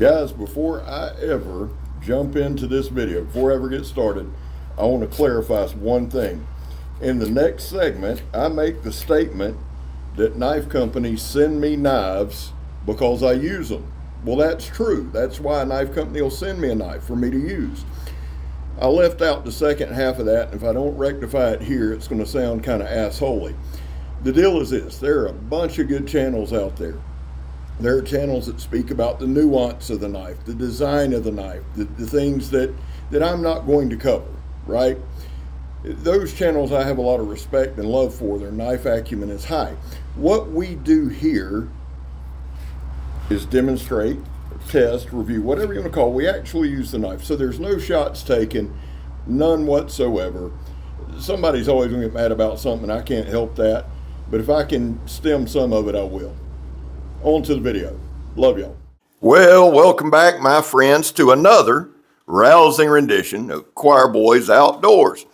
Guys, before I ever jump into this video, before I ever get started, I want to clarify one thing. In the next segment, I make the statement that knife companies send me knives because I use them. Well, that's true. That's why a knife company will send me a knife for me to use. I left out the second half of that, and if I don't rectify it here, it's going to sound kind of assholey. The deal is this: there are a bunch of good channels out there. There are channels that speak about the nuance of the knife, the design of the knife, the things that I'm not going to cover, right? Those channels I have a lot of respect and love for. Their knife acumen is high. What we do here is demonstrate, test, review, whatever you want to call it. We actually use the knife. So there's no shots taken, none whatsoever. Somebody's always going to get mad about something. I can't help that. But if I can stem some of it, I will. On to the video. Love y'all. Well, welcome back, my friends, to another rousing rendition of Choir Boys Outdoors.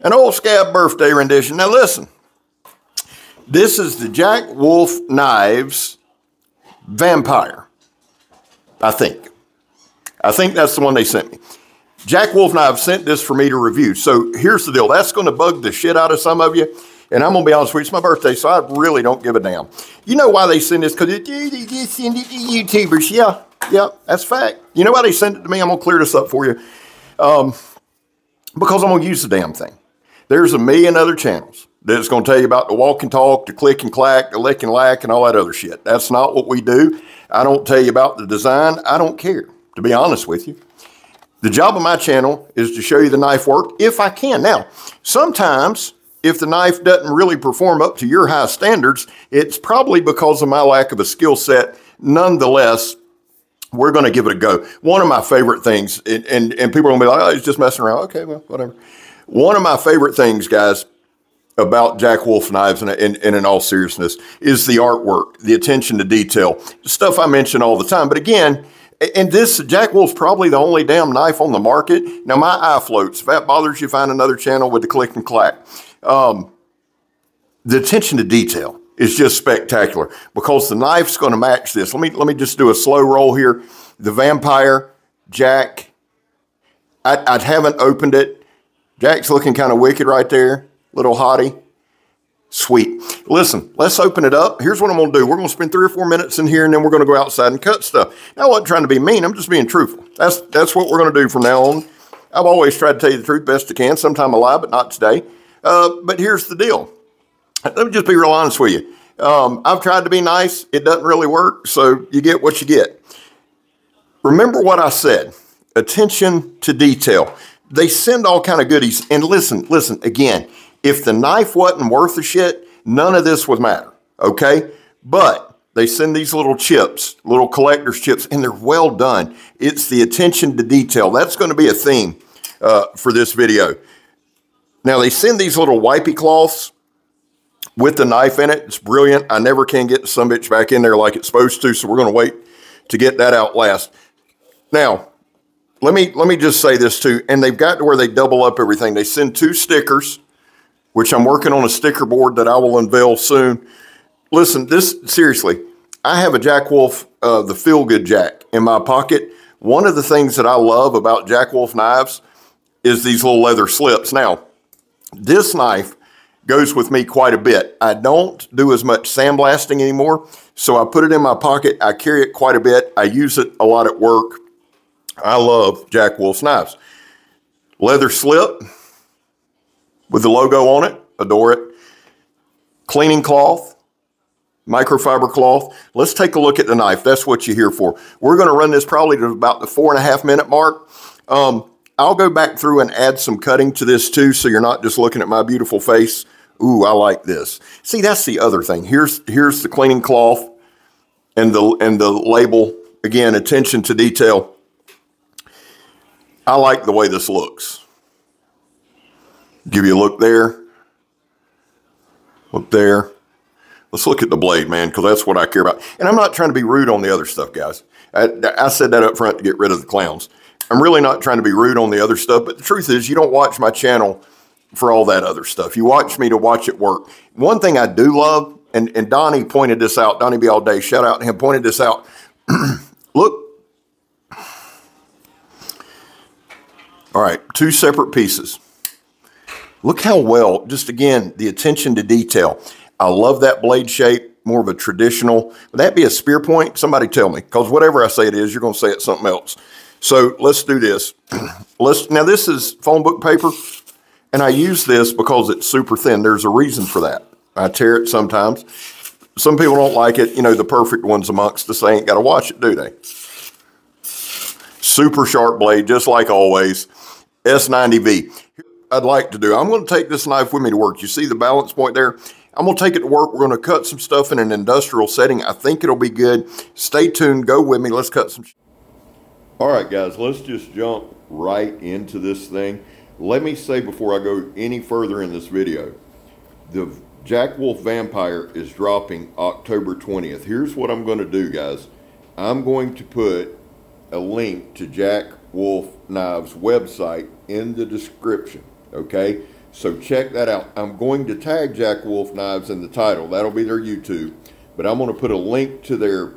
An old scab birthday rendition. Now listen, this is the Jack Wolf Knives Vampire, I think. I think that's the one they sent me. Jack Wolf Knives sent this for me to review. So here's the deal. That's going to bug the shit out of some of you. And I'm going to be honest with you, it's my birthday, so I really don't give a damn. You know why they send this? Because they just send it to YouTubers. Yeah, that's fact. You know why they send it to me? I'm going to clear this up for you. Because I'm going to use the damn thing. There's a million other channels that's going to tell you about the walk and talk, the click and clack, the lick and lack, and all that other shit. That's not what we do. I don't tell you about the design. I don't care, to be honest with you. The job of my channel is to show you the knife work if I can. Now, sometimes if the knife doesn't really perform up to your high standards, it's probably because of my lack of a skill set. Nonetheless, we're going to give it a go. One of my favorite things, and people are going to be like, oh, he's just messing around. Okay, well, whatever. One of my favorite things, guys, about Jack Wolf Knives, and in all seriousness, is the artwork, the attention to detail, stuff I mention all the time. But again, and this, Jack Wolf's probably the only damn knife on the market. Now, my eye floats. If that bothers you, find another channel with the click and clack. The attention to detail is just spectacular because the knife's going to match this. Let me just do a slow roll here. The Vampire, Jack. I haven't opened it. Jack's looking kind of wicked right there. Little hottie. Sweet. Listen, let's open it up. Here's what I'm going to do. We're going to spend 3 or 4 minutes in here, and then we're going to go outside and cut stuff. Now, I wasn't trying to be mean. I'm just being truthful. That's what we're going to do from now on. I've always tried to tell you the truth best I can. Sometimes I lie, but not today. But here's the deal. Let me just be real honest with you. I've tried to be nice. It doesn't really work, so you get what you get. Remember what I said. Attention to detail. They send all kind of goodies. And listen, again, if the knife wasn't worth the shit, none of this would matter, okay? But they send these little chips, little collector's chips, and they're well done. It's the attention to detail. That's going to be a theme for this video. Now, they send these little wipey cloths with the knife in it. It's brilliant. I never can get the sumbitch back in there like it's supposed to, so we're going to wait to get that out last. Now, let me just say this too, and they've got to where they double up everything. They send 2 stickers, which I'm working on a sticker board that I will unveil soon. Listen, seriously, I have a Jack Wolf, the Feel Good Jack in my pocket. One of the things that I love about Jack Wolf knives is these little leather slips. Now, this knife goes with me quite a bit. I don't do as much sandblasting anymore, so I put it in my pocket. I carry it quite a bit. I use it a lot at work. I love Jack Wolf's knives. Leather slip with the logo on it. Adore it. Cleaning cloth, microfiber cloth. Let's take a look at the knife. That's what you're here for. We're going to run this probably to about the 4.5 minute mark. I'll go back through and add some cutting to this too, so you're not just looking at my beautiful face. Ooh, I like this. See, that's the other thing. Here's the cleaning cloth and the label. Again, attention to detail. I like the way this looks. Give you a look there. Look there. Let's look at the blade, man, because that's what I care about. And I'm not trying to be rude on the other stuff, guys. I said that up front to get rid of the clowns. I'm really not trying to be rude on the other stuff, but the truth is you don't watch my channel for all that other stuff. You watch me to watch it work. One thing I do love, and Donnie pointed this out, Donnie B All Day, shout out to him, pointed this out. Look All right, two separate pieces. Look how well, just again, the attention to detail. I love that blade shape, more of a traditional. Would that be a spear point? Somebody tell me, because whatever I say it is, you're going to say it's something else. So let's do this. Now this is phone book paper, and I use this because it's super thin. There's a reason for that. I tear it sometimes. Some people don't like it. You know, the perfect ones amongst us, they ain't got to watch it, do they? Super sharp blade, just like always. S90V. I'd like to do. I'm going to take this knife with me to work. You see the balance point there? I'm going to take it to work. We're going to cut some stuff in an industrial setting. I think it'll be good. Stay tuned. Go with me. Let's cut some. All right, guys, let's just jump right into this thing. Let me say before I go any further in this video, the Jack Wolf Vampire is dropping October 20th. Here's what I'm going to do, guys. I'm going to put a link to Jack Wolf Knives website in the description. Okay, so check that out. I'm going to tag Jack Wolf Knives in the title. That'll be their YouTube. But I'm going to put a link to their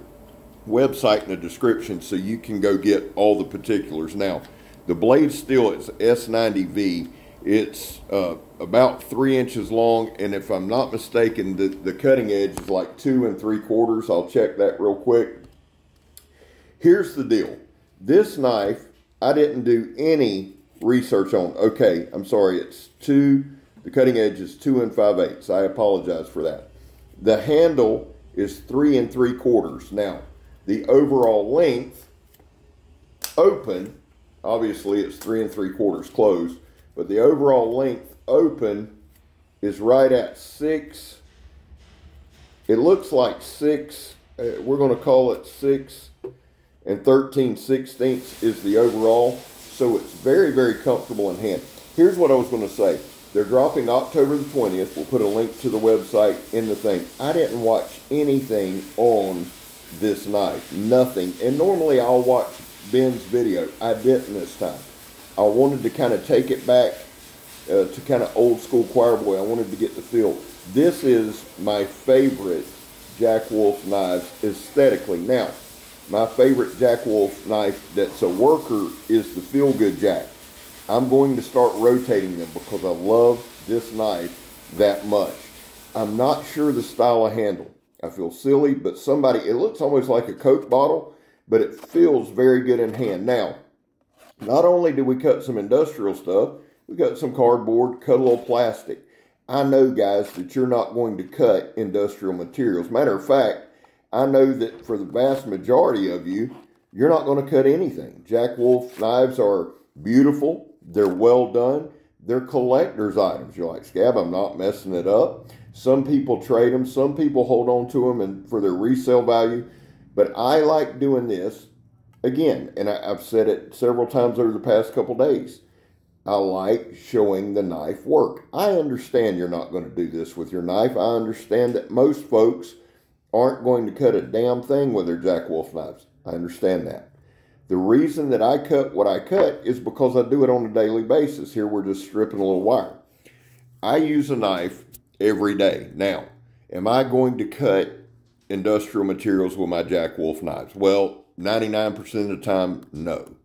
website in the description so you can go get all the particulars. Now, the blade steel is S90V. It's about 3 inches long, and if I'm not mistaken, the cutting edge is like 2 3/4. I'll check that real quick. Here's the deal. This knife, I didn't do any research on. Okay, I'm sorry, the cutting edge is 2 5/8. I apologize for that. The handle is 3 3/4. Now, the overall length, open, obviously it's 3 3/4 closed, but the overall length open is right at 6. It looks like 6, we're going to call it 6 13/16 is the overall. So it's very, very comfortable in hand. Here's what I was going to say. They're dropping October the 20th. We'll put a link to the website in the thing. I didn't watch anything on this knife. Nothing. And normally I'll watch Ben's video. I didn't this time. I wanted to kind of take it back to kind of old school choir boy. I wanted to get the feel. This is my favorite Jack Wolf knives aesthetically. Now, my favorite Jack Wolf knife that's a worker is the Feel Good Jack. I'm going to start rotating them because I love this knife that much. I'm not sure the style of handle. I feel silly, but it looks almost like a Coke bottle, but it feels very good in hand. Now, not only did we cut some industrial stuff, we got some cardboard, cut a little plastic. I know, guys, that you're not going to cut industrial materials. Matter of fact, I know that for the vast majority of you, you're not going to cut anything. Jack Wolf knives are beautiful. They're well done. They're collector's items. You're like, Scab, I'm not messing it up. Some people trade them. Some people hold on to them and for their resale value. But I like doing this, again, and I've said it several times over the past couple days. I like showing the knife work. I understand you're not going to do this with your knife. I understand that most folks aren't going to cut a damn thing with their Jack Wolf knives. I understand that. The reason that I cut what I cut is because I do it on a daily basis. Here we're just stripping a little wire. I use a knife every day. Now, am I going to cut industrial materials with my Jack Wolf knives? Well, 99% of the time, no.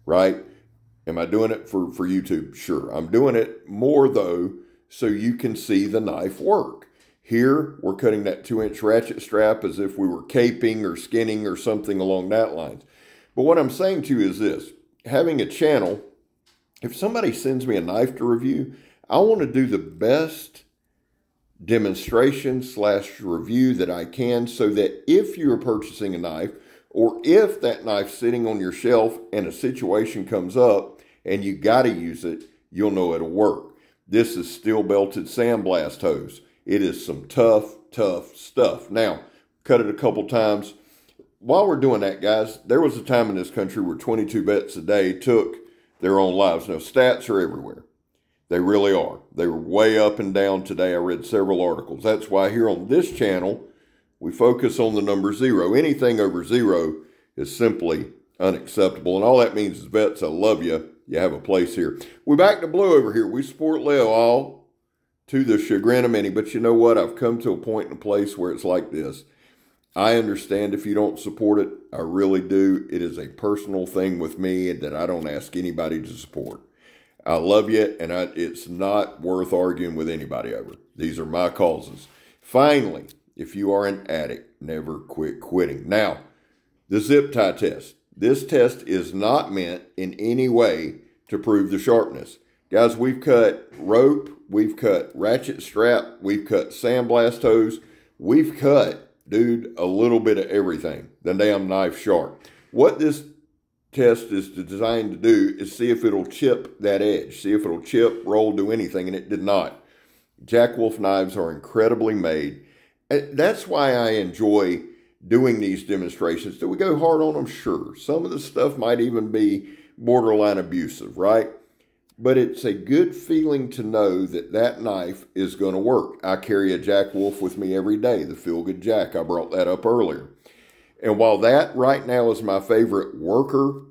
Right? Am I doing it for YouTube? Sure. I'm doing it more, though, so you can see the knife work. Here, we're cutting that 2-inch ratchet strap as if we were caping or skinning or something along that lines. But what I'm saying to you is this. Having a channel, if somebody sends me a knife to review, I want to do the best demonstration / review that I can so that if you're purchasing a knife or if that knife's sitting on your shelf and a situation comes up and you got to use it, you'll know it'll work. This is steel belted sandblast hose. It is some tough, tough stuff. Now, cut it a couple times. While we're doing that, guys, there was a time in this country where 22 vets a day took their own lives. Now, stats are everywhere. They really are. They were way up and down today. I read several articles. That's why here on this channel, we focus on the number 0. Anything over 0 is simply unacceptable. And all that means is, vets, I love you. You have a place here. We're back to blue over here. We support Leo all to the chagrin of many. But you know what? I've come to a point in a place where it's like this. I understand if you don't support it. I really do. It is a personal thing with me that I don't ask anybody to support. I love you, and it's not worth arguing with anybody over. These are my causes. Finally, if you are an addict, never quit quitting. Now, the zip tie test. This test is not meant in any way to prove the sharpness. Guys, we've cut rope, we've cut ratchet strap, we've cut sandblast hose, we've cut, dude, a little bit of everything. The damn knife sharp. What this test is designed to do is see if it'll chip that edge, see if it'll chip, roll, do anything, and it did not. Jack Wolf knives are incredibly made. That's why I enjoy doing these demonstrations. Do we go hard on them? Sure. Some of the stuff might even be borderline abusive, right? But it's a good feeling to know that that knife is going to work. I carry a Jack Wolf with me every day, the Feel Good Jack. I brought that up earlier. And while that right now is my favorite worker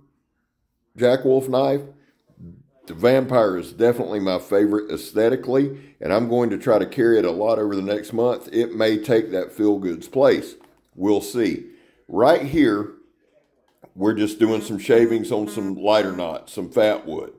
Jack Wolf knife, the Vampire is definitely my favorite aesthetically, and I'm going to try to carry it a lot over the next month. It may take that Feel Good's place. We'll see. Right here, we're just doing some shavings on some lighter knots, some fat wood.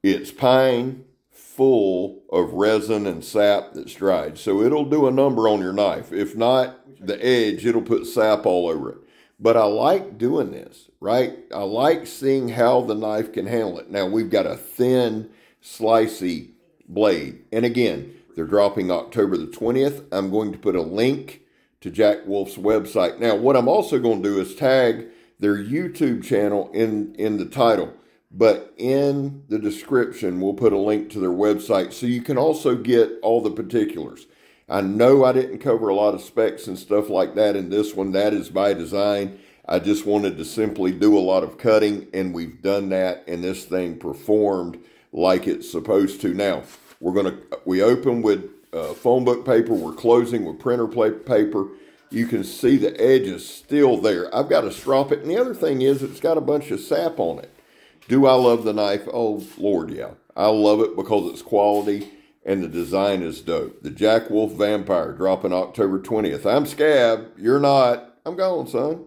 It's pine full of resin and sap that's dried, so it'll do a number on your knife. If not the edge, it'll put sap all over it. But I like doing this, right? I like seeing how the knife can handle it. Now, we've got a thin, slicey blade. And again, they're dropping October the 20th. I'm going to put a link to Jack Wolf's website. Now, what I'm also going to do is tag their YouTube channel in the title. But in the description, we'll put a link to their website so you can also get all the particulars. I know I didn't cover a lot of specs and stuff like that in this one. That is by design. I just wanted to simply do a lot of cutting, and we've done that, and this thing performed like it's supposed to. Now, we open with phone book paper. We're closing with printer paper. You can see the edge is still there. I've got to strop it, and the other thing is it's got a bunch of sap on it. Do I love the knife? Oh, Lord, yeah. I love it because it's quality. And the design is dope. The Jack Wolf Vampire dropping October 20th. I'm Scab. You're not. I'm gone, son.